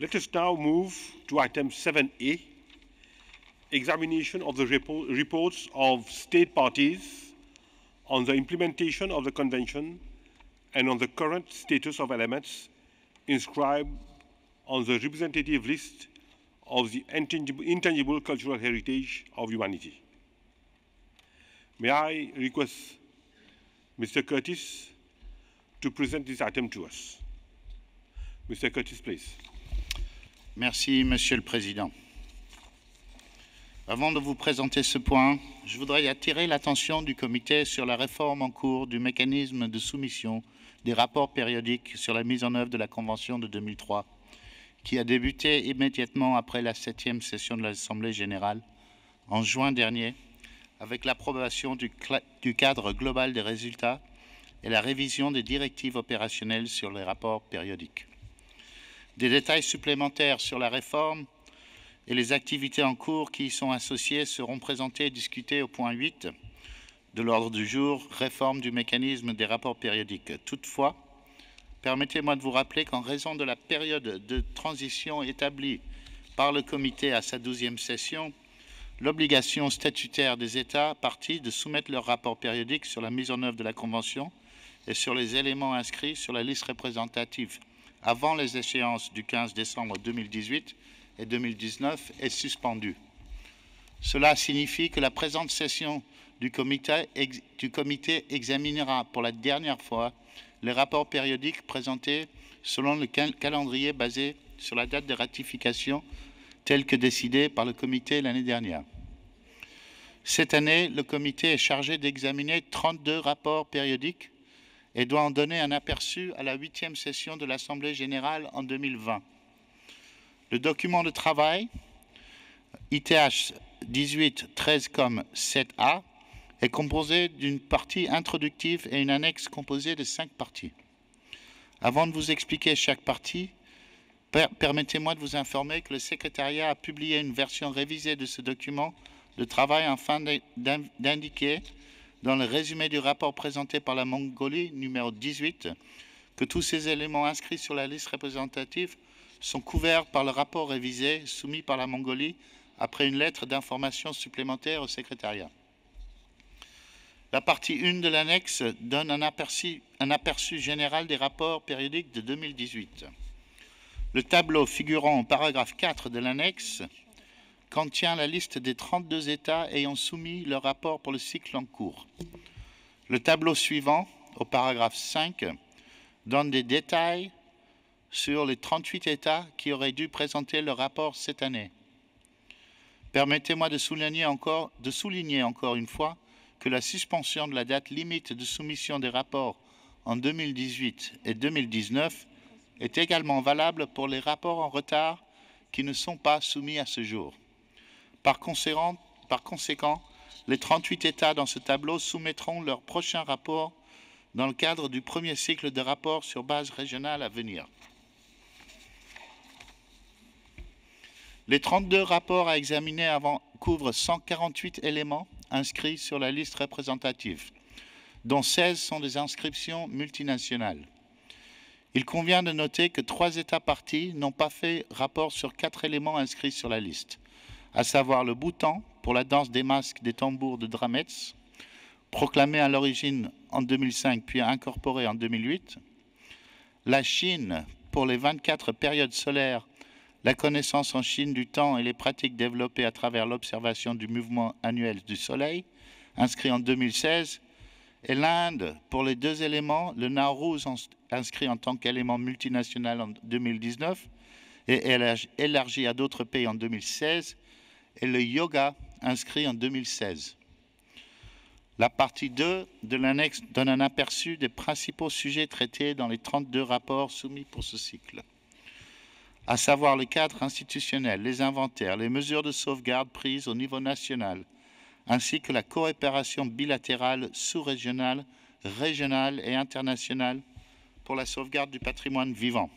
Let us now move to item 7A, examination of the reports of state parties on the implementation of the Convention and on the current status of elements inscribed on the representative list of the intangible cultural heritage of humanity. May I request Mr. Curtis to present this item to us. Mr. Curtis, please. Merci, Monsieur le Président. Avant de vous présenter ce point, je voudrais attirer l'attention du Comité sur la réforme en cours du mécanisme de soumission des rapports périodiques sur la mise en œuvre de la Convention de 2003, qui a débuté immédiatement après la 7e session de l'Assemblée générale, en juin dernier, avec l'approbation du cadre global des résultats et la révision des directives opérationnelles sur les rapports périodiques. Des détails supplémentaires sur la réforme et les activités en cours qui y sont associées seront présentés et discutés au point 8 de l'ordre du jour, réforme du mécanisme des rapports périodiques. Toutefois, permettez-moi de vous rappeler qu'en raison de la période de transition établie par le Comité à sa 12e session, l'obligation statutaire des États parties de soumettre leurs rapports périodiques sur la mise en œuvre de la Convention et sur les éléments inscrits sur la liste représentative avant les échéances du 15 décembre 2018 et 2019 est suspendue. Cela signifie que la présente session du comité examinera pour la dernière fois les rapports périodiques présentés selon le calendrier basé sur la date de ratification tel que décidé par le comité l'année dernière. Cette année, le comité est chargé d'examiner 32 rapports périodiques et doit en donner un aperçu à la 8e session de l'Assemblée générale en 2020. Le document de travail, ITH 18-13-7A, est composé d'une partie introductive et une annexe composée de 5 parties. Avant de vous expliquer chaque partie, permettez-moi de vous informer que le secrétariat a publié une version révisée de ce document de travail afin d'indiquer dans le résumé du rapport présenté par la Mongolie, numéro 18, que tous ces éléments inscrits sur la liste représentative sont couverts par le rapport révisé soumis par la Mongolie après une lettre d'information supplémentaire au secrétariat. La partie 1 de l'annexe donne un aperçu général des rapports périodiques de 2018. Le tableau figurant au paragraphe 4 de l'annexe contient la liste des 32 États ayant soumis leur rapport pour le cycle en cours. Le tableau suivant, au paragraphe 5, donne des détails sur les 38 États qui auraient dû présenter leur rapport cette année. Permettez-moi de souligner encore une fois que la suspension de la date limite de soumission des rapports en 2018 et 2019 est également valable pour les rapports en retard qui ne sont pas soumis à ce jour. Par conséquent, les 38 États dans ce tableau soumettront leur prochain rapport dans le cadre du premier cycle de rapports sur base régionale à venir. Les 32 rapports à examiner avant couvrent 148 éléments inscrits sur la liste représentative, dont 16 sont des inscriptions multinationales. Il convient de noter que 3 États parties n'ont pas fait rapport sur 4 éléments inscrits sur la liste, à savoir le Bhoutan pour la danse des masques des tambours de Dramets, proclamée à l'origine en 2005 puis incorporée en 2008, la Chine pour les 24 périodes solaires, la connaissance en Chine du temps et les pratiques développées à travers l'observation du mouvement annuel du Soleil, inscrit en 2016, et l'Inde pour les 2 éléments, le Nowruz inscrit en tant qu'élément multinational en 2019 et élargi à d'autres pays en 2016, et le yoga inscrit en 2016. La partie 2 de l'annexe donne un aperçu des principaux sujets traités dans les 32 rapports soumis pour ce cycle, à savoir le cadre institutionnel, les inventaires, les mesures de sauvegarde prises au niveau national, ainsi que la coopération bilatérale, sous-régionale, régionale et internationale pour la sauvegarde du patrimoine vivant.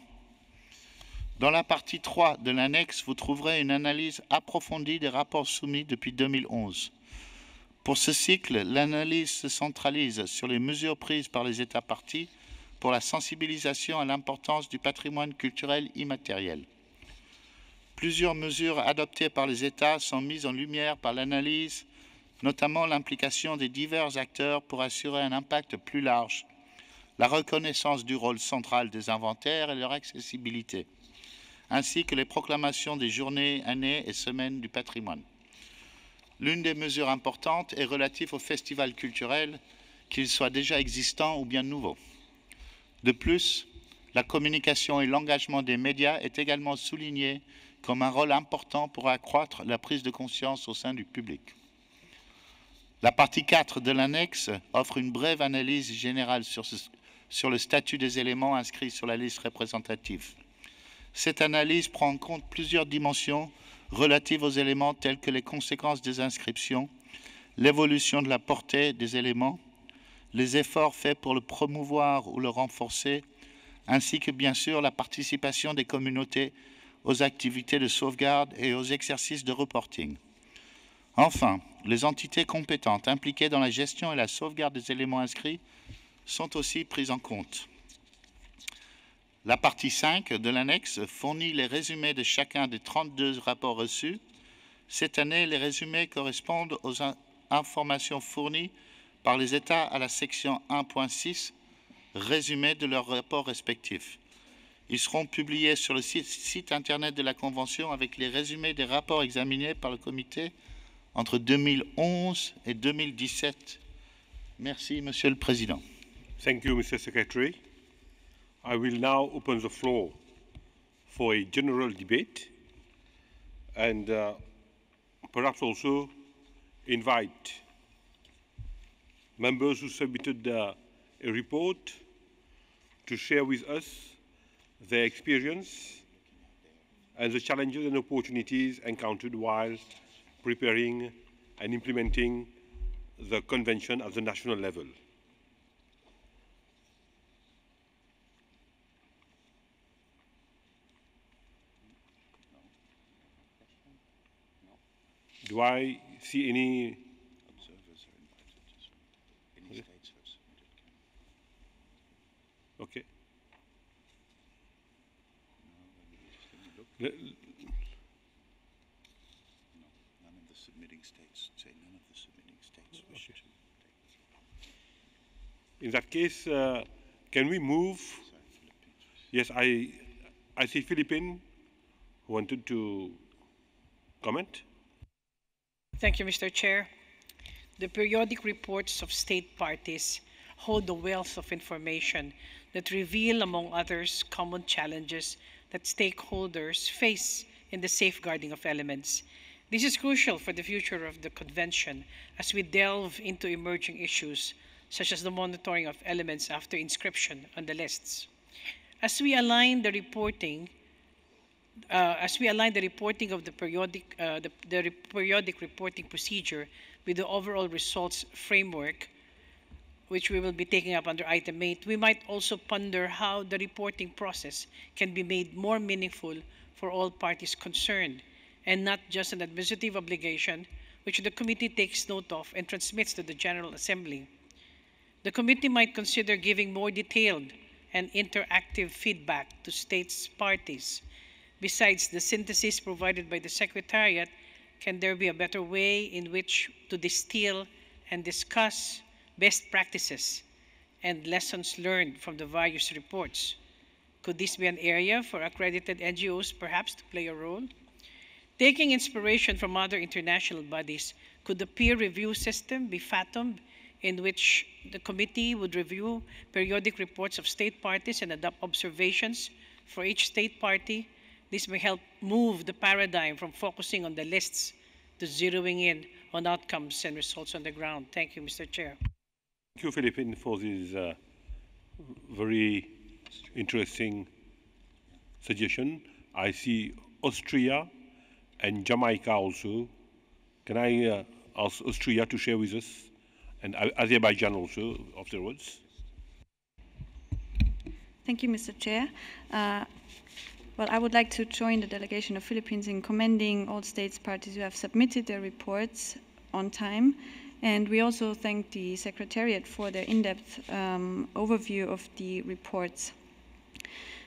Dans la partie 3 de l'annexe, vous trouverez une analyse approfondie des rapports soumis depuis 2011. Pour ce cycle, l'analyse se centralise sur les mesures prises par les États parties pour la sensibilisation à l'importance du patrimoine culturel immatériel. Plusieurs mesures adoptées par les États sont mises en lumière par l'analyse, notamment l'implication des divers acteurs pour assurer un impact plus large, la reconnaissance du rôle central des inventaires et leur accessibilité, ainsi que les proclamations des journées, années et semaines du patrimoine. L'une des mesures importantes est relative aux festivals culturels, qu'ils soient déjà existants ou bien nouveaux. De plus, la communication et l'engagement des médias est également souligné comme un rôle important pour accroître la prise de conscience au sein du public. La partie 4 de l'annexe offre une brève analyse générale sur le statut des éléments inscrits sur la liste représentative. Cette analyse prend en compte plusieurs dimensions relatives aux éléments tels que les conséquences des inscriptions, l'évolution de la portée des éléments, les efforts faits pour le promouvoir ou le renforcer, ainsi que bien sûr la participation des communautés aux activités de sauvegarde et aux exercices de reporting. Enfin, les entités compétentes impliquées dans la gestion et la sauvegarde des éléments inscrits sont aussi prises en compte. La partie 5 de l'annexe fournit les résumés de chacun des 32 rapports reçus. Cette année, les résumés correspondent aux informations fournies par les États à la section 1.6, résumé de leurs rapports respectifs. Ils seront publiés sur le site Internet de la Convention avec les résumés des rapports examinés par le comité entre 2011 et 2017. Merci, Monsieur le Président. Thank you, Mr. Secretary. I will now open the floor for a general debate and perhaps also invite members who submitted a report to share with us their experience and the challenges and opportunities encountered while preparing and implementing the convention at the national level. Do I see any? Observers are invited. Any states have submitted. Okay. No, none of the submitting states. Say none of the submitting states wish to. In that case, can we move? Yes, I see Philippine who wanted to comment. Thank you, Mr. Chair. The periodic reports of state parties hold a wealth of information that reveal, among others, common challenges that stakeholders face in the safeguarding of elements. This is crucial for the future of the Convention as we delve into emerging issues such as the monitoring of elements after inscription on the lists. As we align the reporting of the periodic reporting procedure with the overall results framework, which we will be taking up under item 8, we might also ponder how the reporting process can be made more meaningful for all parties concerned, and not just an administrative obligation, which the committee takes note of and transmits to the General Assembly. The committee might consider giving more detailed and interactive feedback to states parties. Besides the synthesis provided by the Secretariat, can there be a better way in which to distill and discuss best practices and lessons learned from the various reports? Could this be an area for accredited NGOs perhaps to play a role? Taking inspiration from other international bodies, could the peer review system be fathomed in which the committee would review periodic reports of state parties and adopt observations for each state party? This may help move the paradigm from focusing on the lists to zeroing in on outcomes and results on the ground. Thank you, Mr. Chair. Thank you, Philippine, for this very interesting suggestion. I see Austria and Jamaica also. Can I ask Austria to share with us, and Azerbaijan also afterwards? Thank you, Mr. Chair. Well, I would like to join the delegation of Philippines in commending all states parties who have submitted their reports on time. And we also thank the Secretariat for their in-depth overview of the reports.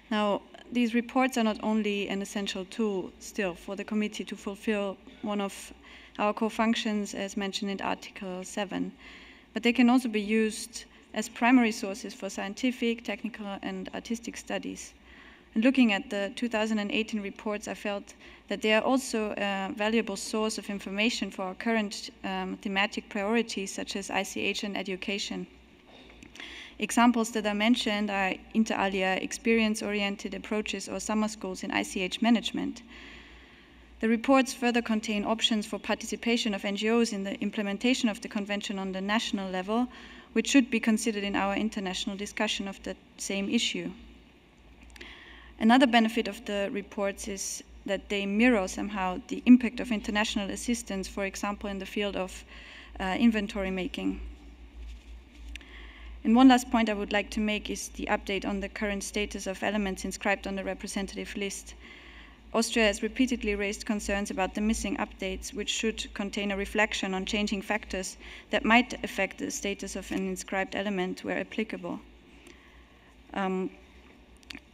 Now, these reports are not only an essential tool still for the committee to fulfill one of our core functions as mentioned in Article 7, but they can also be used as primary sources for scientific, technical, and artistic studies. And looking at the 2018 reports, I felt that they are also a valuable source of information for our current thematic priorities, such as ICH and education. Examples that I mentioned are inter alia experience-oriented approaches or summer schools in ICH management. The reports further contain options for participation of NGOs in the implementation of the Convention on the national level, which should be considered in our international discussion of the same issue. Another benefit of the reports is that they mirror somehow the impact of international assistance, for example, in the field of inventory making. And one last point I would like to make is the update on the current status of elements inscribed on the representative list. Austria has repeatedly raised concerns about the missing updates, which should contain a reflection on changing factors that might affect the status of an inscribed element where applicable.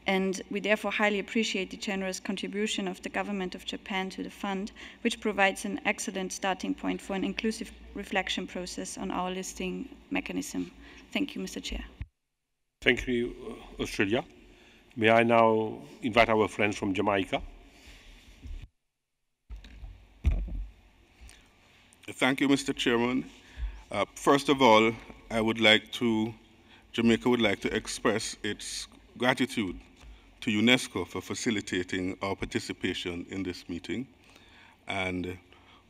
And we therefore highly appreciate the generous contribution of the government of Japan to the fund, which provides an excellent starting point for an inclusive reflection process on our listing mechanism. Thank you, Mr. Chair. Thank you, Australia. May I now invite our friends from Jamaica? Thank you, Mr. Chairman. First of all, Jamaica would like to express its gratitude to UNESCO for facilitating our participation in this meeting. And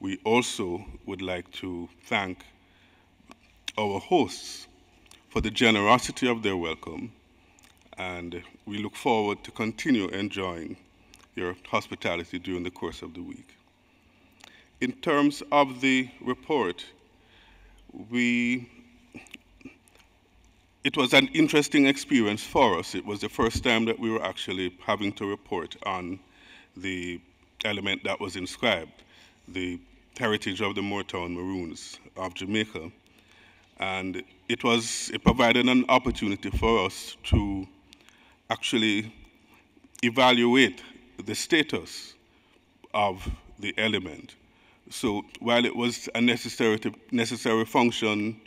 we also would like to thank our hosts for the generosity of their welcome. And we look forward to continue enjoying your hospitality during the course of the week. In terms of the report, it was an interesting experience for us. It was the first time that we were actually having to report on the element that was inscribed, the heritage of the Moortown Maroons of Jamaica. And it provided an opportunity for us to actually evaluate the status of the element. So while it was a necessary function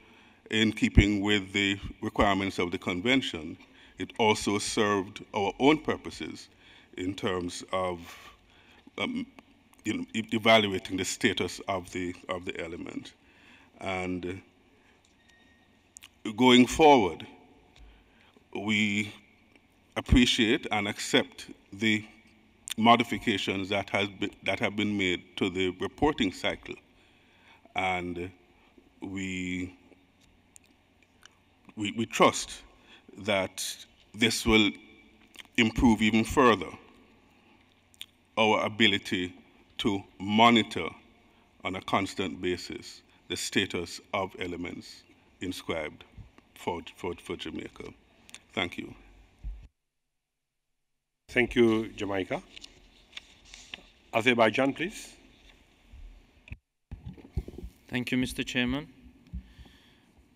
in keeping with the requirements of the convention, it also served our own purposes in terms of evaluating the status of the element. And going forward, we appreciate and accept the modifications that have been made to the reporting cycle, and we trust that this will improve even further our ability to monitor on a constant basis the status of elements inscribed for Jamaica. Thank you. Thank you, Jamaica. Azerbaijan, please. Thank you, Mr. Chairman.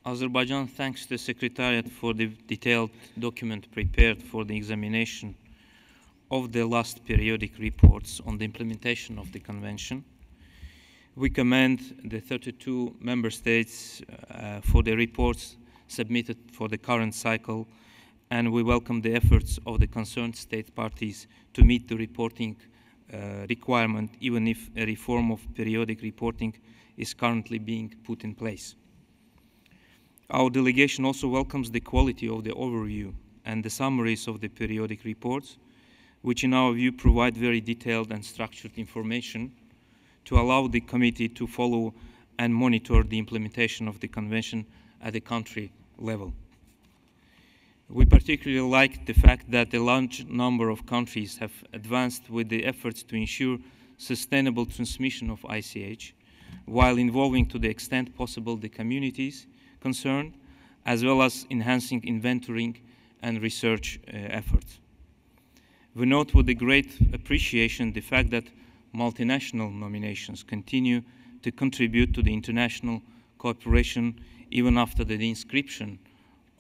Azerbaijan thanks the Secretariat for the detailed document prepared for the examination of the last periodic reports on the implementation of the Convention. We commend the 32 member states for the reports submitted for the current cycle, and we welcome the efforts of the concerned state parties to meet the reporting requirement, even if a reform of periodic reporting is currently being put in place. Our delegation also welcomes the quality of the overview and the summaries of the periodic reports, which in our view provide very detailed and structured information to allow the committee to follow and monitor the implementation of the Convention at the country level. We particularly like the fact that a large number of countries have advanced with the efforts to ensure sustainable transmission of ICH, while involving to the extent possible the communities concerned, as well as enhancing inventorying and research efforts. We note with a great appreciation the fact that multinational nominations continue to contribute to the international cooperation even after the inscription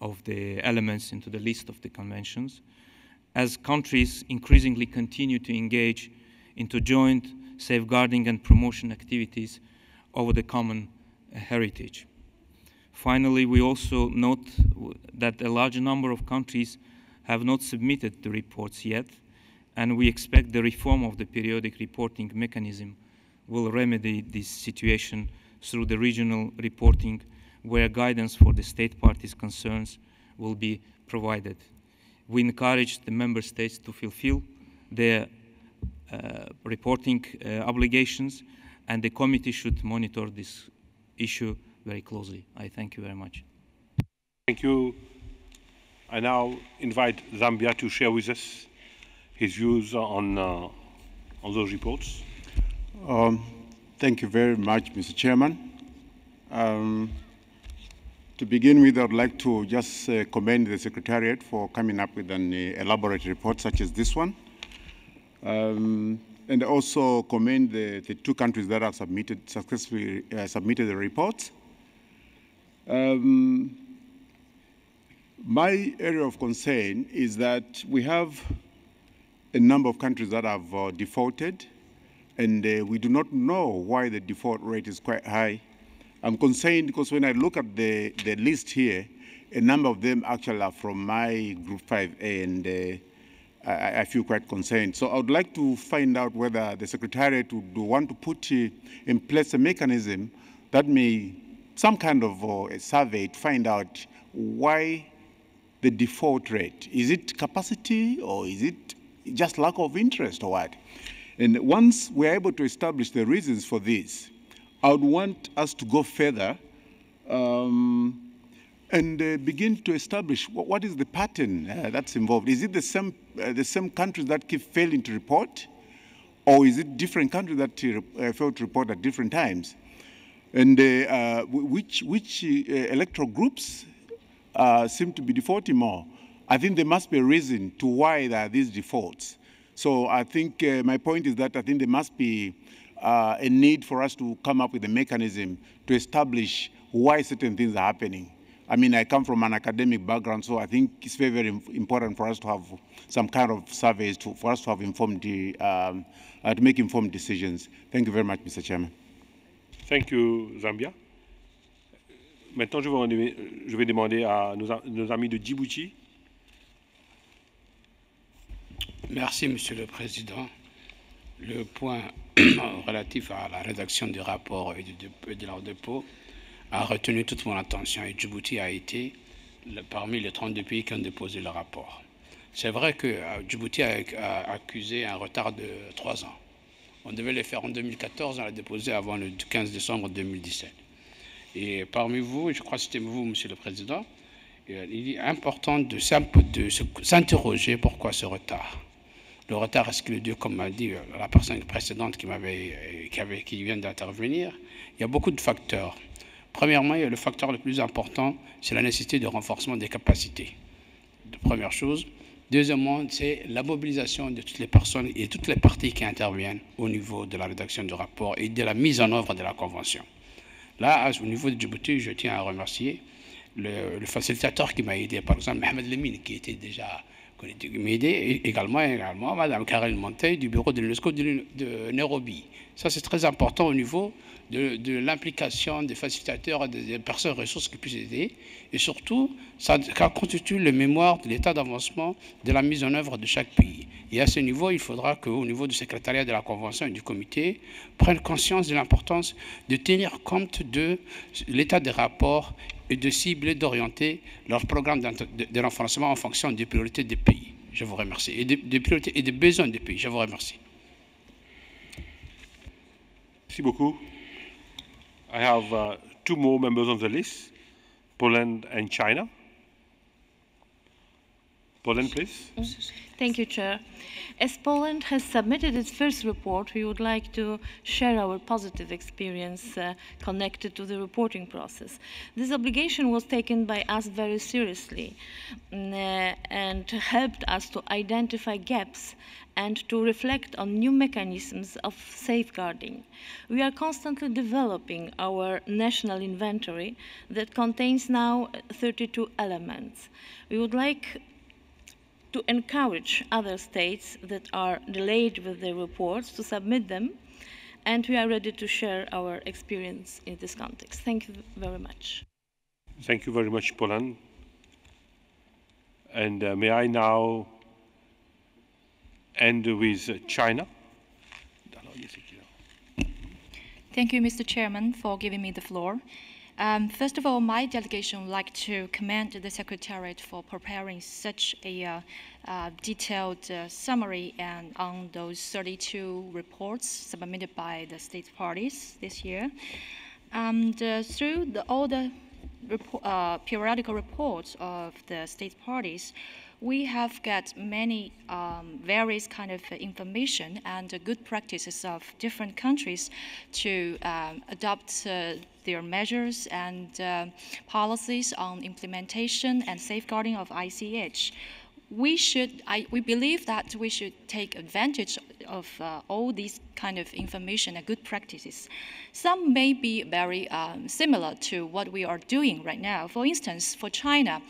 of the elements into the list of the conventions. as countries increasingly continue to engage into joint safeguarding and promotion activities over the common heritage. Finally, we also note that a large number of countries have not submitted the reports yet, and we expect the reform of the periodic reporting mechanism will remedy this situation through the regional reporting, where guidance for the state parties' concerns will be provided. We encourage the member states to fulfill their reporting obligations, and the committee should monitor this issue very closely. I thank you very much. Thank you. I now invite Zambia to share with us his views on those reports. Thank you very much, Mr. Chairman. To begin with, I would like to just commend the Secretariat for coming up with an elaborate report such as this one. And also commend the two countries that have successfully submitted the reports. My area of concern is that we have a number of countries that have defaulted, and we do not know why the default rate is quite high. I'm concerned because when I look at the list here, a number of them actually are from my Group 5A, and I feel quite concerned. So I would like to find out whether the Secretariat would want to put in place a mechanism that may, some kind of a survey to find out why the default rate. Is it capacity, or is it just lack of interest, or what? And once we're able to establish the reasons for this, I would want us to go further and begin to establish what is the pattern that's involved. Is it the same countries that keep failing to report, or is it different countries that fail to report at different times? And which electoral groups seem to be defaulting more? I think there must be a reason to why there are these defaults. So I think my point is that I think there must be a need for us to come up with a mechanism to establish why certain things are happening. I mean, I come from an academic background, so I think it's very, very important for us to have some kind of surveys for us to have informed, to make informed decisions. Thank you very much, Mr. Chairman. Thank you, Zambia. Maintenant, je vais demander à nos amis de Djibouti. Merci, Monsieur le Président. Le point relatif à la rédaction du rapport et de leur dépôt a retenu toute mon attention, et Djibouti a été parmi les 32 pays qui ont déposé le rapport. C'est vrai que Djibouti a accusé un retard de 3 ans. On devait le faire en 2014, on l'a déposé avant le 15 décembre 2017. Et parmi vous, je crois que c'était vous, Monsieur le Président, il est important de s'interroger pourquoi ce retard. Le retard, est-ce qu'il est dû, comme m'a dit la personne précédente qui vient d'intervenir? Il y a beaucoup de facteurs. Premièrement, le facteur le plus important, c'est la nécessité de renforcement des capacités. Première chose. Deuxièmement, c'est la mobilisation de toutes les personnes et toutes les parties qui interviennent au niveau de la rédaction du rapport et de la mise en œuvre de la Convention. Là, au niveau de Djibouti, je tiens à remercier le facilitateur qui m'a aidé, par exemple, Mohamed Lemine, qui était déjà... qui m'a aidé, également Mme Karel Montey du bureau de l'UNESCO de Nairobi. Ça, c'est très important au niveau de l'implication des facilitateurs, des personnes ressources qui puissent aider. Et surtout, ça constitue le mémoire de l'état d'avancement de la mise en œuvre de chaque pays. Et à ce niveau, il faudra qu'au niveau du secrétariat de la Convention et du comité, prennent conscience de l'importance de tenir compte de l'état des rapports et de cibler, d'orienter leur programme de renforcement en fonction des priorités des pays. Je vous remercie. Et des priorités et des besoins des pays. Je vous remercie. Merci beaucoup. I have 2 more members on the list, Poland and China. Poland, please. Thank you, Chair. As Poland has submitted its first report, we would like to share our positive experience connected to the reporting process. This obligation was taken by us very seriously and helped us to identify gaps and to reflect on new mechanisms of safeguarding. We are constantly developing our national inventory that contains now 32 elements. We would like to encourage other states that are delayed with their reports to submit them, and we are ready to share our experience in this context. Thank you very much. Thank you very much, Poland. And may I now end with China? Thank you, Mr. Chairman, for giving me the floor. First of all, my delegation would like to commend the Secretariat for preparing such a detailed summary on those 32 reports submitted by the state parties this year. And through all the periodical reports of the state parties, we have got many various kind of information and good practices of different countries to adopt their measures and policies on implementation and safeguarding of ICH. We believe that we should take advantage of all these kind of information and good practices. Some may be very similar to what we are doing right now. For instance, for China,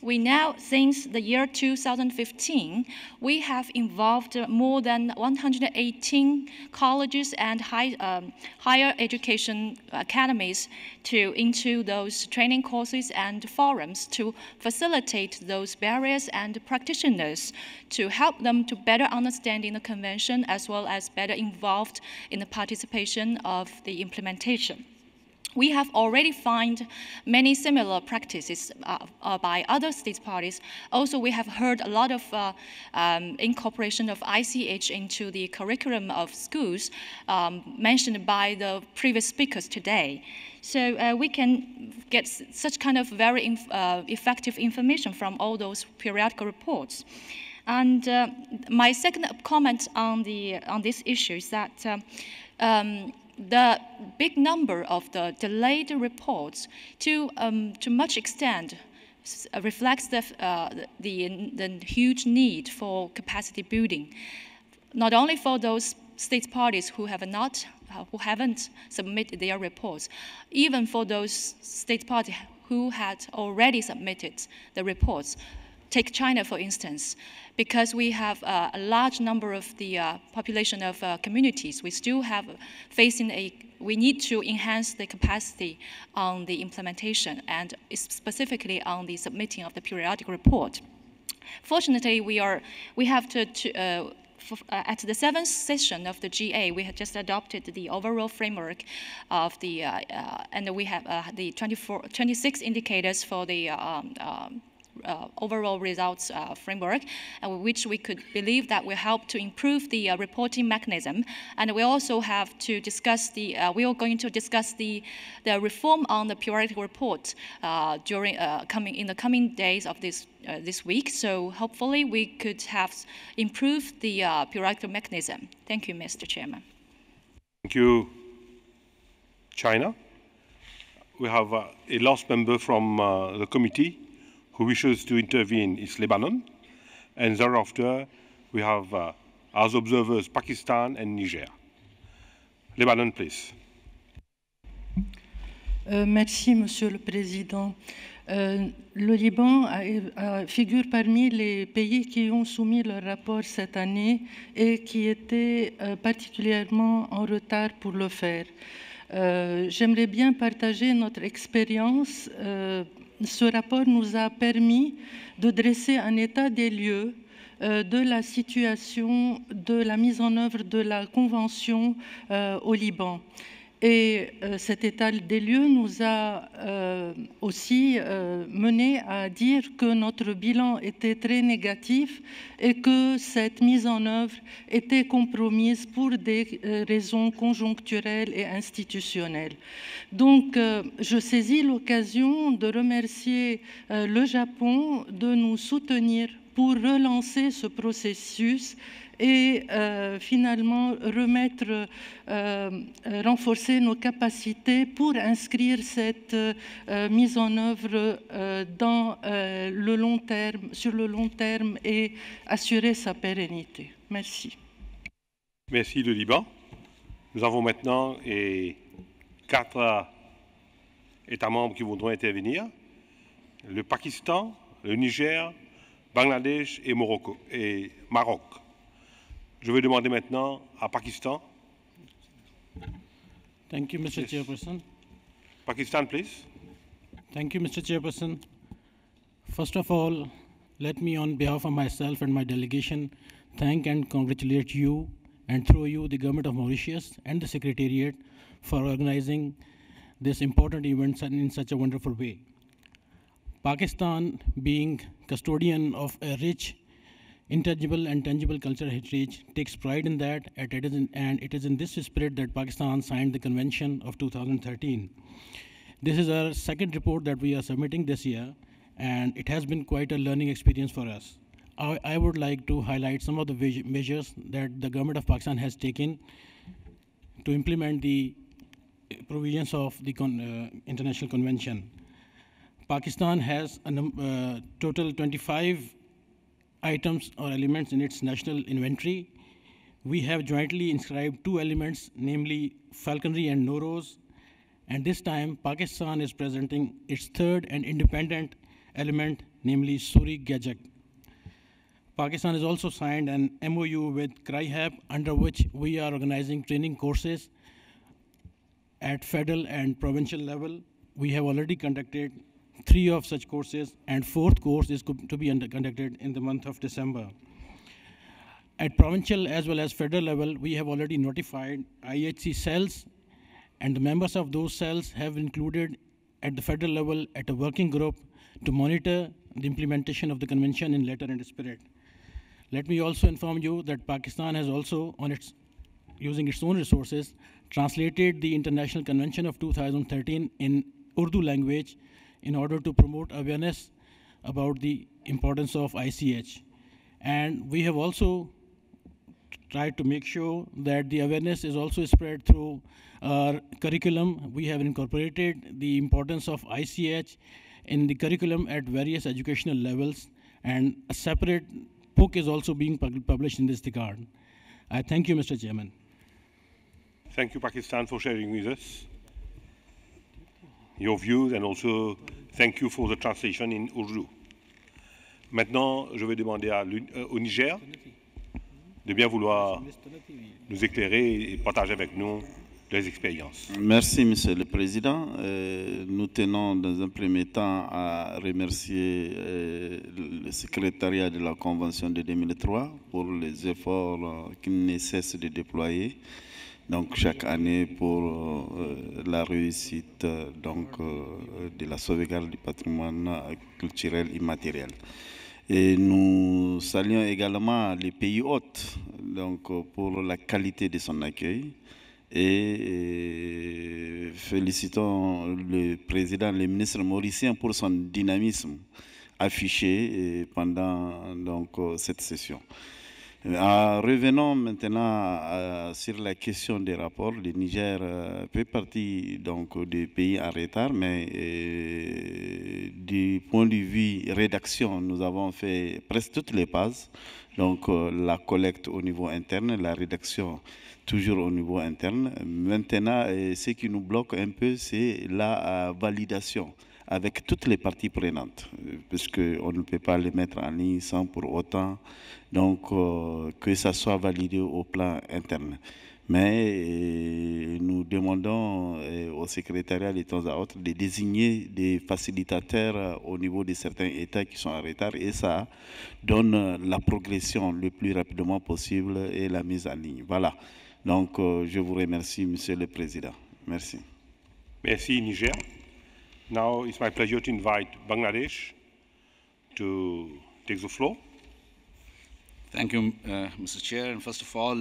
we now, since the year 2015, we have involved more than 118 colleges and higher education academies into those training courses and forums to facilitate those barriers and practitioners to help them to better understand the convention as well as better involved in the participation of the implementation. We have already found many similar practices by other state parties. Also, we have heard a lot of incorporation of ICH into the curriculum of schools mentioned by the previous speakers today. So we can get such kind of very effective information from all those periodical reports. And my second comment on this issue is that the big number of the delayed reports to much extent reflects the huge need for capacity building, not only for those state parties who haven't submitted their reports, even for those state parties who had already submitted the reports. Take China, for instance, because we have a large number of the population of communities, we still have we need to enhance the capacity on the implementation and specifically on the submitting of the periodic report. Fortunately, we have at the 7th session of the GA, we had just adopted the overall framework of the, and we have the 26 indicators for the overall results framework, which we could believe that will help to improve the reporting mechanism. And we also have to discuss we are going to discuss the reform on the periodic report during in the coming days of this week. So hopefully we could have improved the periodic mechanism. Thank you, Mr. Chairman. Thank you, China. We have a last member from the committee who wishes to intervene is Lebanon, and thereafter we have as observers Pakistan and Niger. Lebanon, please. Merci, Monsieur le Président. Le Liban figure parmi les pays qui ont soumis leur rapport cette année et qui étaient particulièrement en retard pour le faire. J'aimerais bien partager notre expérience. Ce rapport nous a permis de dresser un état des lieux de la situation de la mise en œuvre de la Convention au Liban. Et cet état des lieux nous a aussi mené à dire que notre bilan était très négatif et que cette mise en œuvre était compromise pour des raisons conjoncturelles et institutionnelles. Donc, je saisis l'occasion de remercier le Japon de nous soutenir pour relancer ce processus et finalement renforcer nos capacités pour inscrire cette mise en œuvre sur le long terme et assurer sa pérennité. Merci. Merci, le Liban. Nous avons maintenant 4 États membres qui voudront intervenir. Le Pakistan, le Niger, Bangladesh et Maroc. Je vais demander maintenant à Pakistan. Thank you, Mr. Chairperson. Pakistan, please. Thank you, Mr. Chairperson. First of all, let me, on behalf of myself and my delegation, thank and congratulate you, and through you, the government of Mauritius and the Secretariat for organizing this important event in such a wonderful way. Pakistan, being custodian of a rich, intangible and tangible cultural heritage, takes pride in that, and it is in this spirit that Pakistan signed the Convention of 2013. This is our second report that we are submitting this year, and it has been quite a learning experience for us. I would like to highlight some of the measures that the government of Pakistan has taken to implement the provisions of the International Convention. Pakistan has a total 25 items or elements in its national inventory. We have jointly inscribed 2 elements, namely falconry and Nowruz, and this time Pakistan is presenting its third and independent element, namely Suri Gajak. Pakistan has also signed an MOU with CRIHAP, under which we are organizing training courses at federal and provincial level. We have already conducted 3 of such courses, and 4th course is to be conducted in the month of December. At provincial as well as federal level, we have already notified IHC cells, and the members of those cells have included at the federal level at a working group to monitor the implementation of the convention in letter and spirit. Let me also inform you that Pakistan has also, using its own resources, translated the International Convention of 2013 in Urdu language in order to promote awareness about the importance of ICH. And we have also tried to make sure that the awareness is also spread through our curriculum. We have incorporated the importance of ICH in the curriculum at various educational levels, and a separate book is also being published in this regard. I thank you, Mr. Chairman. Thank you, Pakistan, for sharing with us your views, and also thank you for the translation in Urdu. Maintenant, je vais demander au Niger de bien vouloir nous éclairer et partager avec nous les expériences. Merci, Monsieur le Président. Nous tenons dans un premier temps à remercier le secrétariat de la Convention de 2003 pour les efforts qu'il ne cesse de déployer donc, chaque année pour la réussite de la sauvegarde du patrimoine culturel immatériel. Et nous saluons également les pays hôtes pour la qualité de son accueil. Et félicitons le président, le ministre mauricien pour son dynamisme affiché pendant cette session. Revenons maintenant sur la question des rapports. Le Niger fait partie des pays en retard, mais du point de vue rédaction, nous avons fait presque toutes les bases. Donc la collecte au niveau interne, la rédaction toujours au niveau interne. Maintenant, ce qui nous bloque un peu, c'est la validation avec toutes les parties prenantes, parce qu'on ne peut pas les mettre en ligne sans pour autant que ça soit validé au plan interne. Mais nous demandons au secrétariat de temps à autre de désigner des facilitateurs au niveau de certains États qui sont en retard, et ça donne la progression le plus rapidement possible et la mise en ligne. Voilà. Donc, je vous remercie, Monsieur le Président. Merci. Merci, Niger. Now it's my pleasure to invite Bangladesh to take the floor. Thank you, Mr. Chair. And first of all,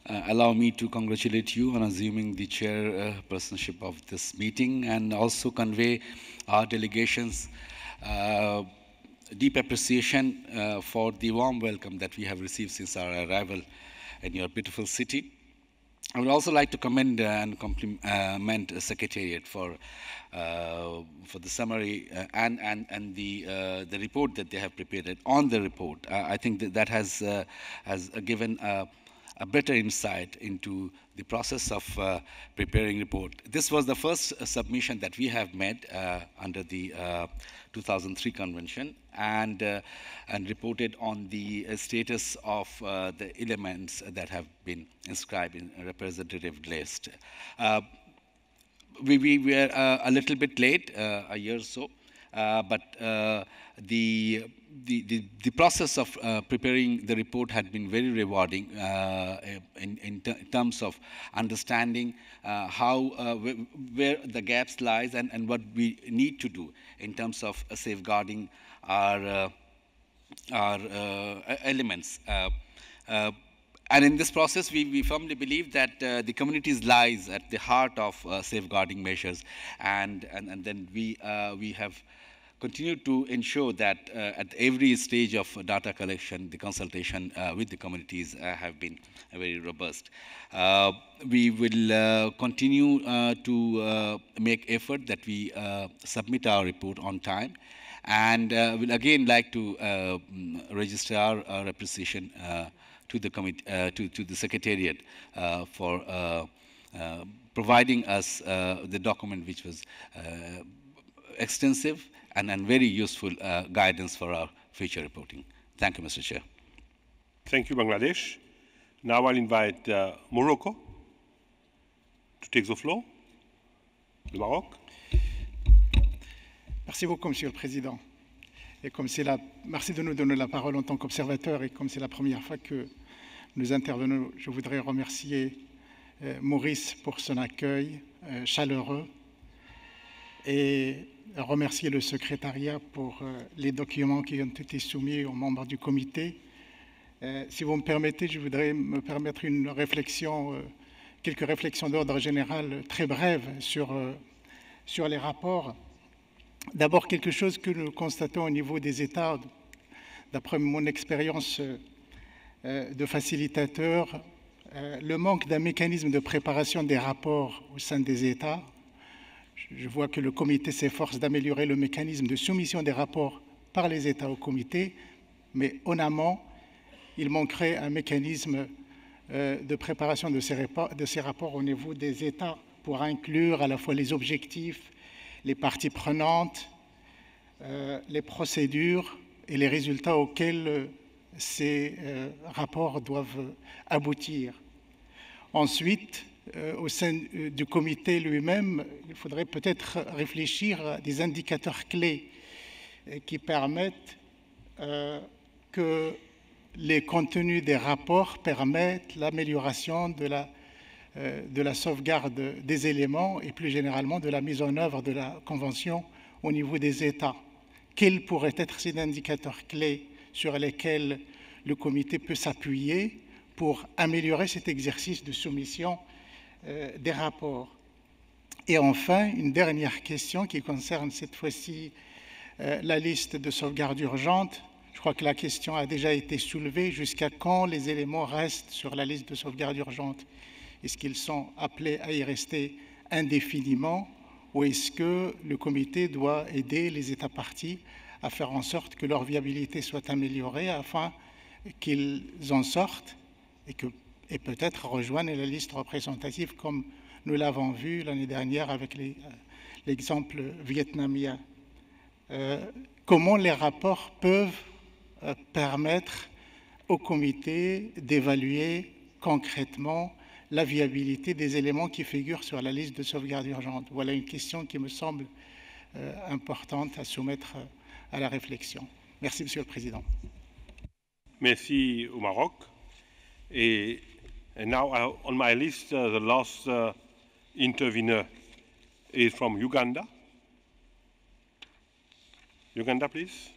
allow me to congratulate you on assuming the chairpersonship of this meeting, and also convey our delegation's deep appreciation for the warm welcome that we have received since our arrival in your beautiful city. I would also like to commend and compliment the Secretariat for the summary and the report that they have prepared. On the report, I think that has given a a better insight into the process of preparing report. This was the first submission that we have made under the 2003 convention, and reported on the status of the elements that have been inscribed in a representative list. We were a little bit late, a year or so, but the process of preparing the report had been very rewarding in terms of understanding where the gaps lies and what we need to do in terms of safeguarding our elements. And in this process, we firmly believe that the communities lies at the heart of safeguarding measures, and then we have continued to ensure that at every stage of data collection, the consultation with the communities have been very robust. We will continue to make effort that we submit our report on time, and we'll again like to register our appreciation to the to the Secretariat for providing us the document, which was extensive and very useful guidance for our future reporting. Thank you, Mr. Chair. Thank you, Bangladesh. Now I'll invite Morocco to take the floor. Le Maroc. Merci beaucoup, Monsieur le Président. Et comme c'est merci de nous donner la parole en tant qu'observateur, et comme c'est la première fois que nous intervenons, je voudrais remercier Maurice pour son accueil chaleureux et remercier le secrétariat pour les documents qui ont été soumis aux membres du comité. Si vous me permettez, je voudrais me permettre une réflexion, quelques réflexions d'ordre général très brèves sur les rapports. D'abord, quelque chose que nous constatons au niveau des États, d'après mon expérience de facilitateur, le manque d'un mécanisme de préparation des rapports au sein des États. Je vois que le comité s'efforce d'améliorer le mécanisme de soumission des rapports par les États au comité, mais en amont, il manquerait un mécanisme de préparation de ces rapports au niveau des États pour inclure à la fois les objectifs, les parties prenantes, les procédures et les résultats auxquels ces rapports doivent aboutir. Ensuite, au sein du comité lui-même, il faudrait peut-être réfléchir à des indicateurs clés qui permettent que les contenus des rapports permettent l'amélioration de la sauvegarde des éléments et plus généralement de la mise en œuvre de la Convention au niveau des États. Quels pourraient être ces indicateurs clés sur lesquels le comité peut s'appuyer pour améliorer cet exercice de soumission des rapports? Et enfin, une dernière question qui concerne cette fois-ci la liste de sauvegarde urgente. Je crois que la question a déjà été soulevée. Jusqu'à quand les éléments restent sur la liste de sauvegarde urgente? Est-ce qu'ils sont appelés à y rester indéfiniment, ou est-ce que le comité doit aider les États parties à faire en sorte que leur viabilité soit améliorée afin qu'ils en sortent et peut-être rejoignent la liste représentative comme nous l'avons vu l'année dernière avec l'exemple vietnamien? Comment les rapports peuvent permettre au comité d'évaluer concrètement la viabilité des éléments qui figurent sur la liste de sauvegarde urgente? Voilà une question qui me semble importante à soumettre à la réflexion. Merci, Monsieur le Président. Merci au Maroc. And now on my list, the last intervener is from Uganda. Uganda, please.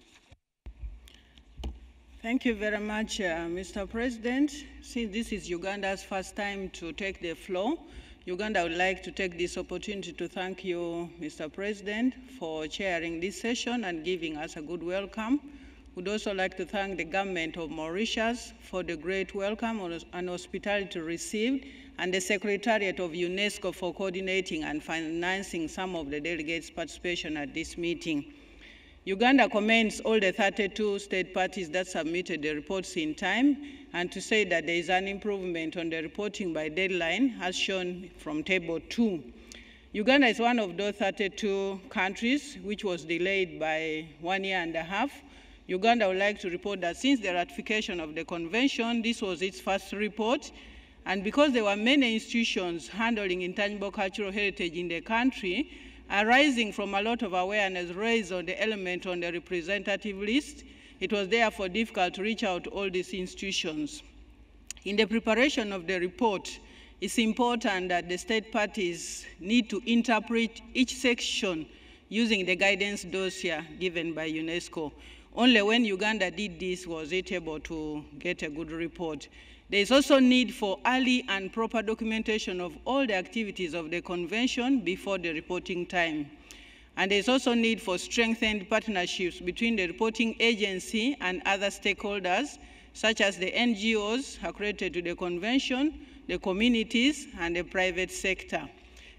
Thank you very much, Mr. President. Since this is Uganda's first time to take the floor, Uganda would like to take this opportunity to thank you, Mr. President, for chairing this session and giving us a good welcome. We'd also like to thank the government of Mauritius for the great welcome and hospitality received, and the Secretariat of UNESCO for coordinating and financing some of the delegates' participation at this meeting. Uganda commends all the 32 state parties that submitted the reports in time and to say that there is an improvement on the reporting by deadline, as shown from Table 2. Uganda is one of those 32 countries which was delayed by 1.5 years. Uganda would like to report that since the ratification of the convention, this was its first report, and because there were many institutions handling intangible cultural heritage in the country, arising from a lot of awareness raised on the element on the representative list, it was therefore difficult to reach out to all these institutions. In the preparation of the report, it's important that the state parties need to interpret each section using the guidance dossier given by UNESCO. Only when Uganda did this was it able to get a good report. There is also need for early and proper documentation of all the activities of the convention before the reporting time. And there is also need for strengthened partnerships between the reporting agency and other stakeholders, such as the NGOs accredited to the convention, the communities, and the private sector.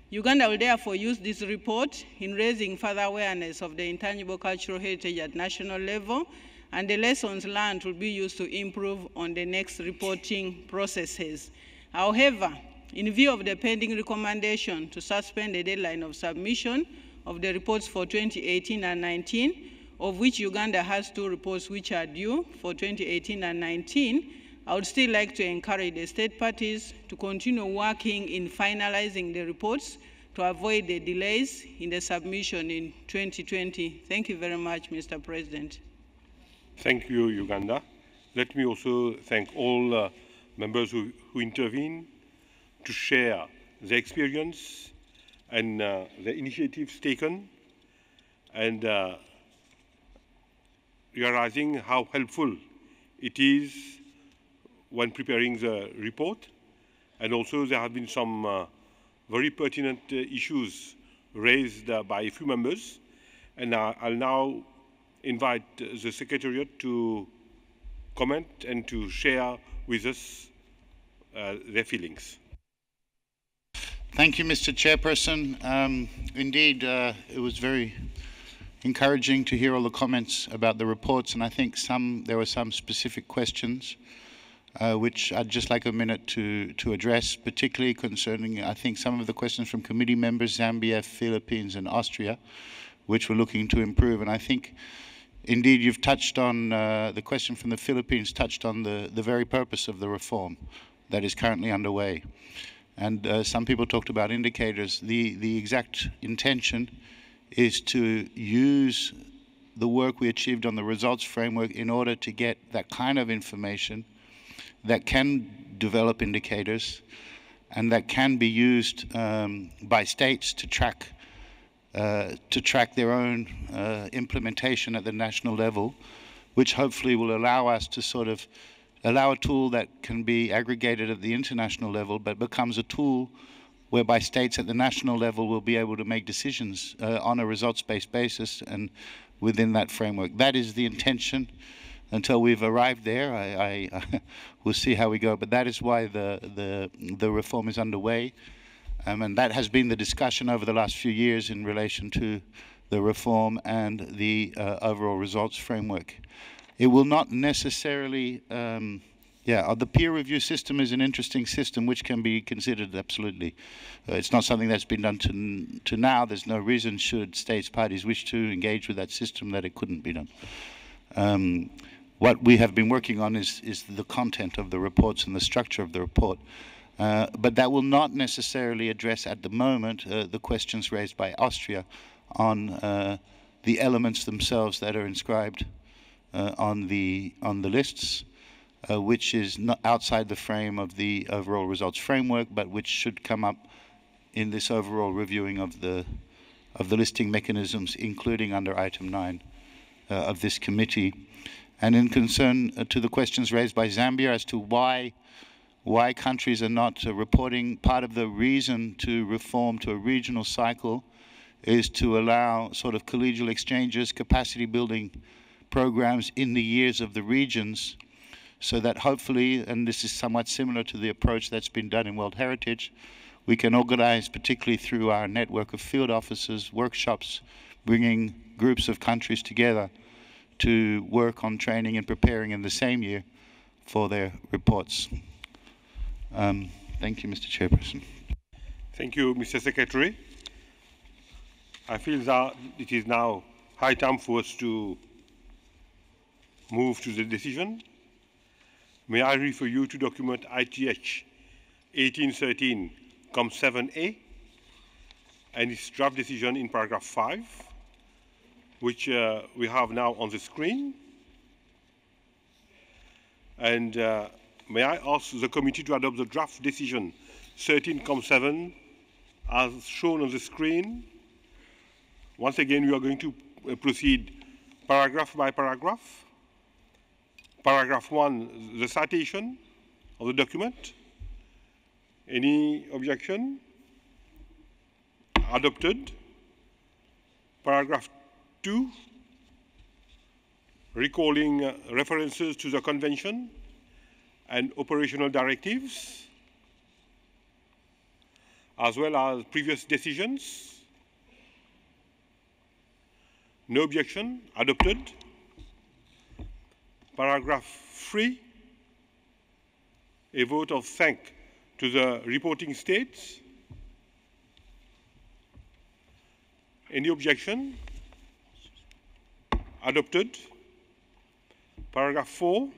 Uganda will therefore use this report in raising further awareness of the intangible cultural heritage at national level, and the lessons learned will be used to improve on the next reporting processes. However, in view of the pending recommendation to suspend the deadline of submission of the reports for 2018 and 19, of which Uganda has 2 reports which are due for 2018 and 19, I would still like to encourage the state parties to continue working in finalizing the reports to avoid the delays in the submission in 2020. Thank you very much, Mr. President. Thank you, Uganda. Let me also thank all members who intervene to share their experience and the initiatives taken, and realizing how helpful it is when preparing the report. And also there have been some very pertinent issues raised by a few members, and I'll now invite the Secretariat to comment and to share with us their feelings. Thank you, Mr. Chairperson. Indeed, it was very encouraging to hear all the comments about the reports, and I think there were some specific questions which I'd just like a minute to address, particularly concerning, I think, some of the questions from committee members, Zambia, Philippines, and Austria, which we're looking to improve. And I think, indeed, you've touched on, the question from the Philippines touched on the very purpose of the reform that is currently underway. And some people talked about indicators. The exact intention is to use the work we achieved on the results framework in order to get that kind of information that can develop indicators and that can be used by states to track their own implementation at the national level, which hopefully will allow us to sort of allow a tool that can be aggregated at the international level, but becomes a tool whereby states at the national level will be able to make decisions on a results-based basis and within that framework. That is the intention. Until we've arrived there, we'll see how we go. But that is why the reform is underway. And that has been the discussion over the last few years in relation to the reform and the overall results framework. It will not necessarily, the peer review system is an interesting system which can be considered absolutely. It's not something that's been done to now. There's no reason, should states parties wish to engage with that system, that it couldn't be done. What we have been working on is the content of the reports and the structure of the report. But that will not necessarily address at the moment the questions raised by Austria on the elements themselves that are inscribed on the lists, which is not outside the frame of the overall results framework, but which should come up in this overall reviewing of the listing mechanisms, including under item 9 of this committee. And in concern to the questions raised by Zambia as to why countries are not reporting, part of the reason to reform to a regional cycle is to allow sort of collegial exchanges, capacity building programs in the years of the regions, so that hopefully, and this is somewhat similar to the approach that's been done in World Heritage, we can organize, particularly through our network of field offices, workshops, bringing groups of countries together to work on training and preparing in the same year for their reports. Thank you, Mr. Chairperson. Thank you, Mr. Secretary. I feel that it is now high time for us to move to the decision. May I refer you to document ITH 1813, COM 7A, and its draft decision in paragraph 5, which we have now on the screen. And may I ask the committee to adopt the draft decision 13, COM 7, as shown on the screen. Once again, we are going to proceed paragraph by paragraph. Paragraph 1, the citation of the document. Any objection? Adopted. Paragraph 2, recalling references to the convention and operational directives, as well as previous decisions. No objection, adopted. Paragraph 3, a vote of thanks to the reporting states. Any objection? Adopted. Paragraph 4,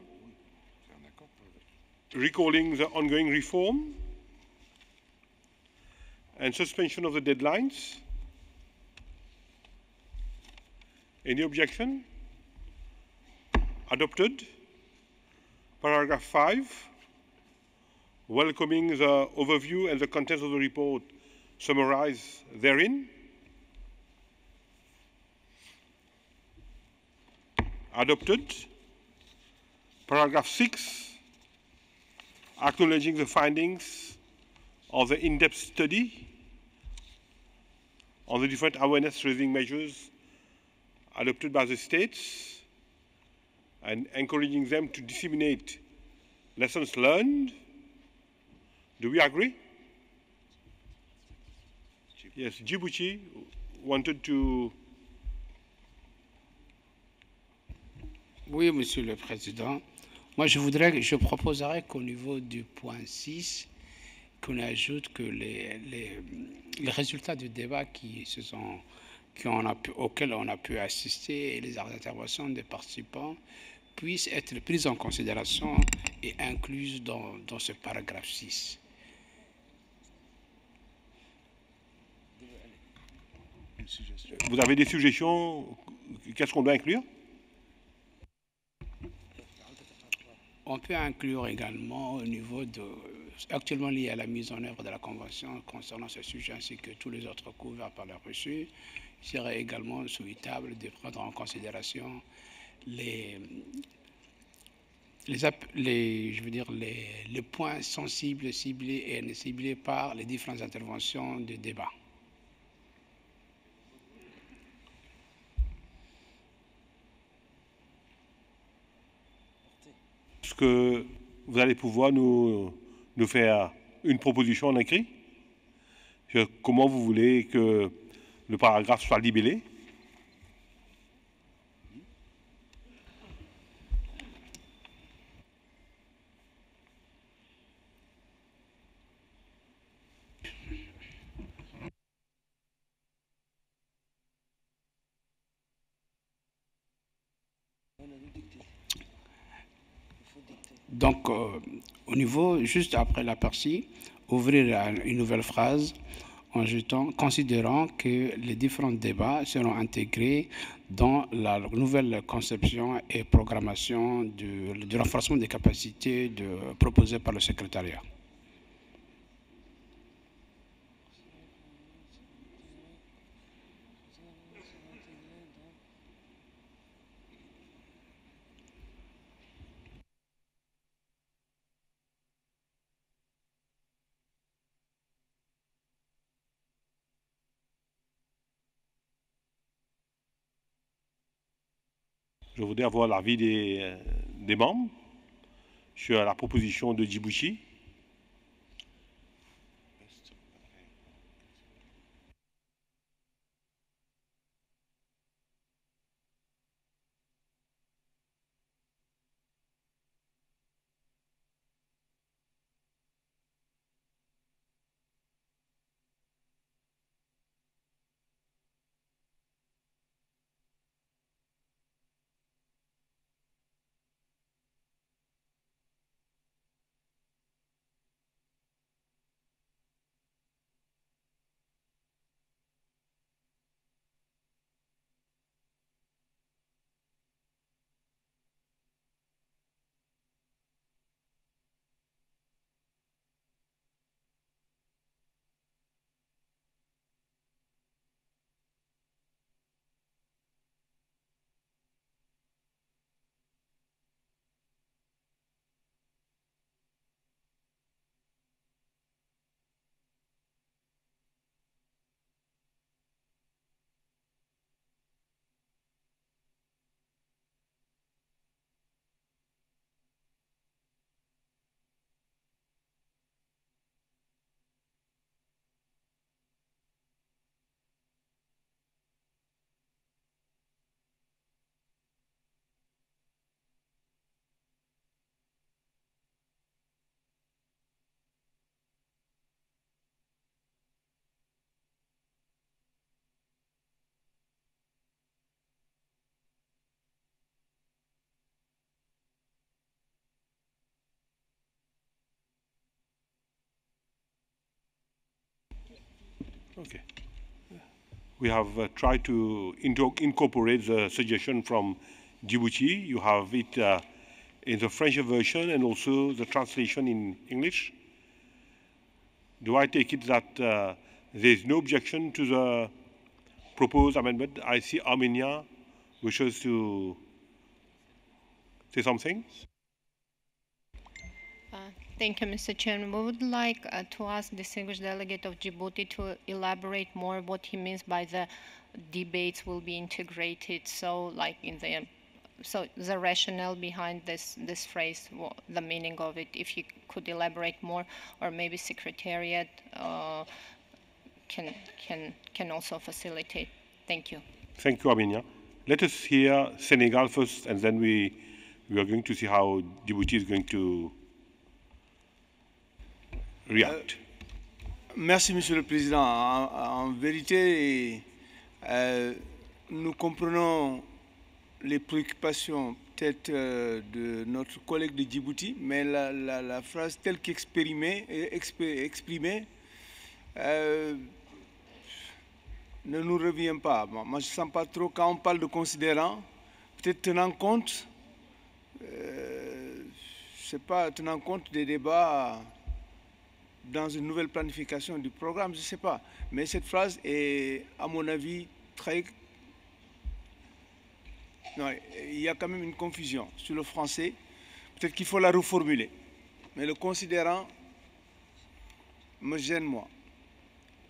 recalling the ongoing reform and suspension of the deadlines. Any objection? Adopted. Paragraph 5, welcoming the overview and the contents of the report summarized therein. Adopted. Paragraph 6, acknowledging the findings of the in-depth study on the different awareness-raising measures adopted by the states and encouraging them to disseminate lessons learned. Do we agree? Yes, Djibouti wanted to... Oui, Monsieur le Président. Moi, je proposerais qu'au niveau du point 6, qu'on ajoute que les résultats du débat auxquels on a pu assister et les interventions des participants puissent être prises en considération et incluses dans ce paragraphe 6. Vous avez des suggestions? Qu'est-ce qu'on doit inclure? On peut inclure également au niveau actuellement lié à la mise en œuvre de la Convention concernant ce sujet ainsi que tous les autres couverts par la reçue, il serait également souhaitable de prendre en considération les points sensibles, ciblés et non ciblés par les différentes interventions de débat. Est-ce que vous allez pouvoir nous faire une proposition en écrit? Comment vous voulez que le paragraphe soit libellé? Donc, au niveau, juste après la partie, ouvrir une nouvelle phrase en considérant que les différents débats seront intégrés dans la nouvelle conception et programmation du renforcement des capacités proposées par le secrétariat. Je voudrais avoir l'avis des membres sur la proposition de Djibouti. Okay. We have tried to incorporate the suggestion from Djibouti. You have it in the French version and also the translation in English. Do I take it that there is no objection to the proposed amendment? I see Armenia wishes to say something. Thank you, Mr. Chairman. We would like to ask the distinguished delegate of Djibouti to elaborate more what he means by the debates will be integrated. So, like in the rationale behind this phrase, the meaning of it. If you could elaborate more, or maybe Secretariat can also facilitate. Thank you. Thank you, Armenia. Let us hear Senegal first, and then we are going to see how Djibouti is going to react. Merci, Monsieur le Président. En vérité, nous comprenons les préoccupations peut-être de notre collègue de Djibouti, mais la phrase telle qu'exprimée ne nous revient pas. Moi, je ne sens pas trop, quand on parle de considérant, peut-être tenant compte, c'est pas tenant compte des débats dans une nouvelle planification du programme, je ne sais pas. Mais cette phrase est, à mon avis, très... Non, il y a quand même une confusion sur le français. Peut-être qu'il faut la reformuler. Mais le considérant me gêne, moi.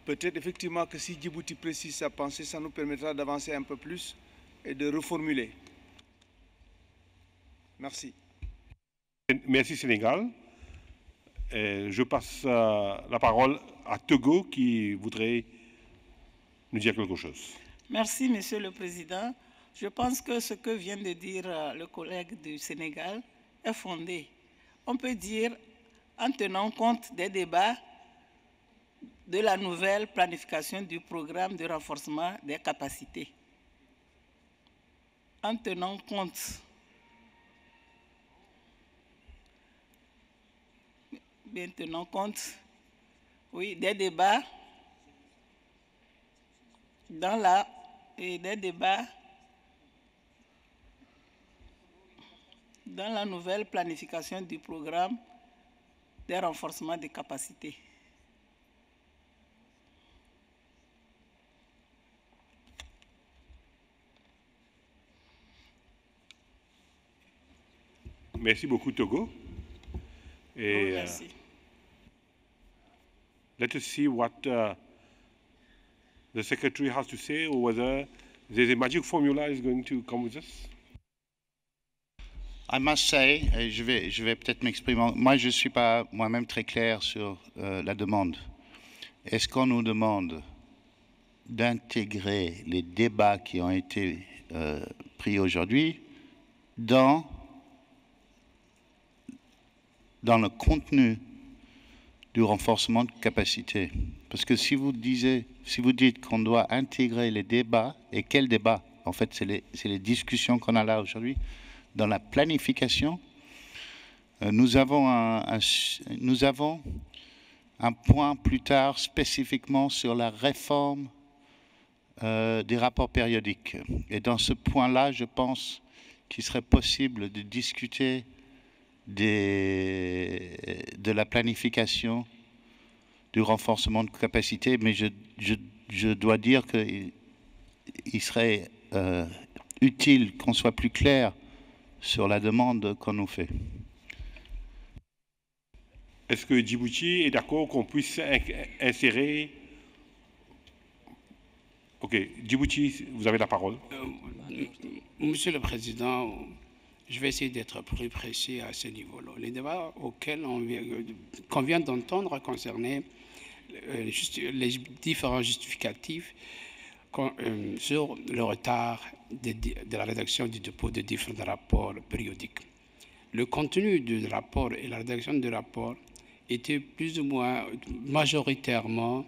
Peut-être effectivement que si Djibouti précise sa pensée, ça nous permettra d'avancer un peu plus et de reformuler. Merci. Merci Sénégal. Je passe la parole à Togo qui voudrait nous dire quelque chose. Merci, Monsieur le Président. Je pense que ce que vient de dire le collègue du Sénégal est fondé. On peut dire, en tenant compte des débats de la nouvelle planification du programme de renforcement des capacités. En tenant compte oui, des débats dans la nouvelle planification du programme de renforcement des capacités. Merci beaucoup, Togo. Et, merci. Let us see what the Secretary has to say, or whether there's a magic formula is going to come with us. I must say, et je vais peut-être m'exprimer, moi je ne suis pas moi-même très clair sur la demande. Est-ce qu'on nous demande d'intégrer les débats qui ont été pris aujourd'hui dans le contenu du renforcement de capacité? Parce que si vous dites qu'on doit intégrer les débats, et quels débats? En fait, c'est les discussions qu'on a là aujourd'hui. Dans la planification, nous avons un point plus tard spécifiquement sur la réforme des rapports périodiques. Et dans ce point-là, je pense qu'il serait possible de discuter de la planification du renforcement de capacité, mais je dois dire qu'il serait utile qu'on soit plus clair sur la demande qu'on nous fait. Est-ce que Djibouti est d'accord qu'on puisse insérer... Ok, Djibouti, vous avez la parole. Monsieur le Président, je vais essayer d'être plus précis à ce niveau-là. Les débats auxquels qu'on vient d'entendre concernaient les différents justificatifs sur le retard de la rédaction du dépôt de différents rapports périodiques. Le contenu du rapport et la rédaction du rapport étaient plus ou moins majoritairement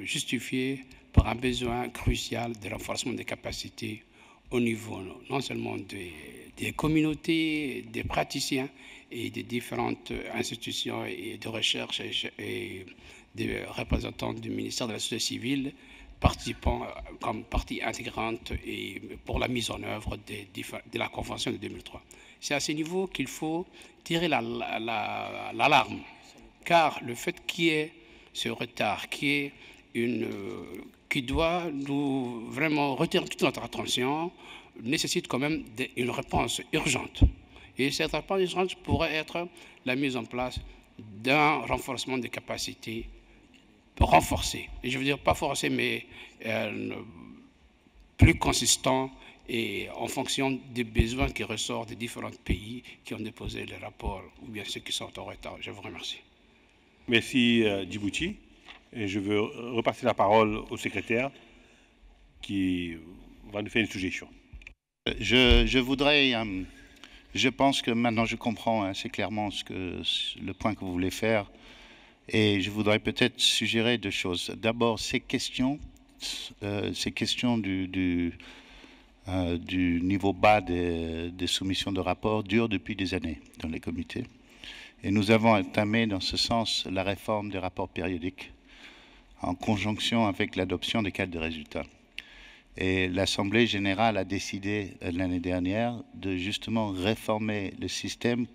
justifiés par un besoin crucial de renforcement des capacités au niveau non seulement des communautés, des praticiens, et des différentes institutions et de recherche et des représentants du ministère de la société civile participant comme partie intégrante et pour la mise en œuvre de la Convention de 2003. C'est à ce niveau qu'il faut tirer l'alarme, car le fait qu'il y ait ce retard, qui doit nous vraiment retenir toute notre attention, nécessite quand même une réponse urgente. Et cette réponse urgente pourrait être la mise en place d'un renforcement des capacités renforcé. Et je veux dire pas forcé, mais plus consistant et en fonction des besoins qui ressortent des différents pays qui ont déposé les rapports ou bien ceux qui sont en retard. Je vous remercie. Merci Djibouti. Et je veux repasser la parole au secrétaire qui va nous faire une suggestion. Je voudrais, je pense que maintenant je comprends assez clairement le point que vous voulez faire. Et je voudrais peut-être suggérer deux choses. D'abord, ces questions du niveau bas des soumissions de rapports durent depuis des années dans les comités. Et nous avons entamé dans ce sens la réforme des rapports périodiques en conjonction avec l'adoption des cadres de résultats. Et l'Assemblée générale a décidé l'année dernière de justement réformer le système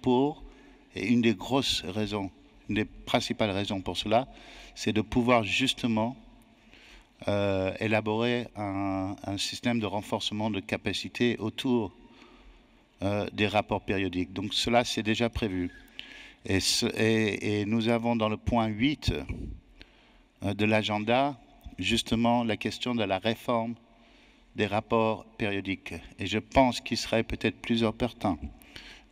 et une des grosses raisons, une des principales raisons pour cela, c'est de pouvoir justement élaborer un système de renforcement de capacité autour des rapports périodiques. Donc cela, c'est déjà prévu. Et nous avons dans le point 8 de l'agenda, justement, la question de la réforme des rapports périodiques. Et je pense qu'il serait peut-être plus opportun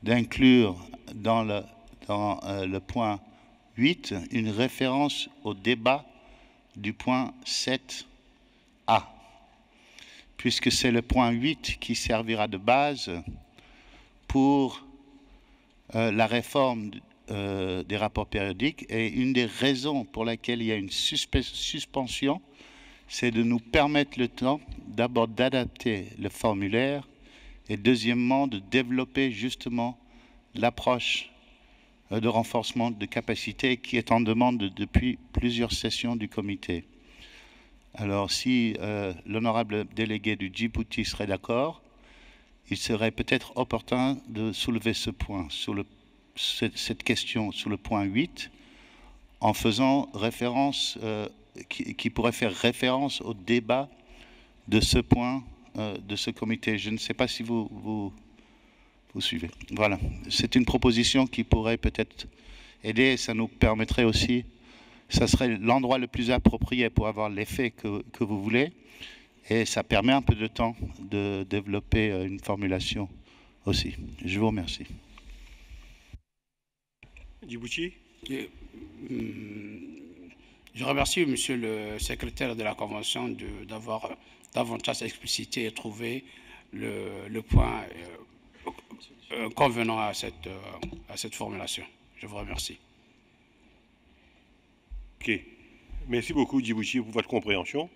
d'inclure dans le point 8 une référence au débat du point 7a, puisque c'est le point 8 qui servira de base pour la réforme des rapports périodiques. Et une des raisons pour laquelle il y a une suspension, c'est de nous permettre le temps d'abord d'adapter le formulaire et deuxièmement de développer justement l'approche de renforcement de capacité qui est en demande depuis plusieurs sessions du comité. Alors si l'honorable délégué du Djibouti serait d'accord, il serait peut-être opportun de soulever ce point, cette question sur le point 8, en faisant référence, qui pourrait faire référence au débat de ce point de ce comité. Je ne sais pas si vous suivez. Voilà, c'est une proposition qui pourrait peut-être aider et ça nous permettrait aussi, ça serait l'endroit le plus approprié pour avoir l'effet que vous voulez et ça permet un peu de temps de développer une formulation aussi. Je vous remercie. Djibouti. Je remercie Monsieur le secrétaire de la Convention d'avoir davantage explicité et trouvé le point convenant à cette formulation. Je vous remercie. OK. Merci beaucoup, Djibouti, pour votre compréhension.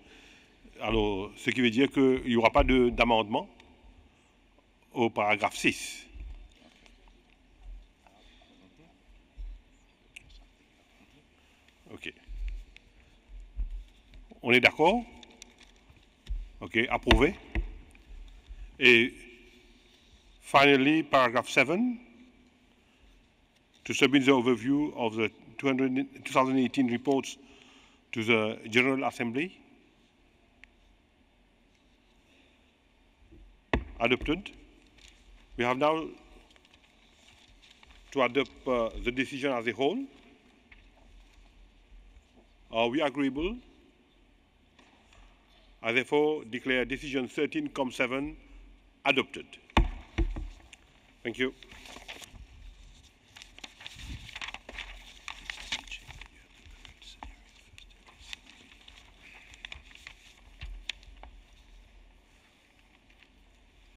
Alors, ce qui veut dire qu'il n'y aura pas d'amendement au paragraphe 6. OK. On est d'accord? OK, approuvé. Et finally, paragraph 7, to submit the overview of the 2018 reports to the General Assembly. Adopted. We have now to adopt the decision as a whole. Are we agreeable? I therefore declare decision 13.7 adopted. Thank you.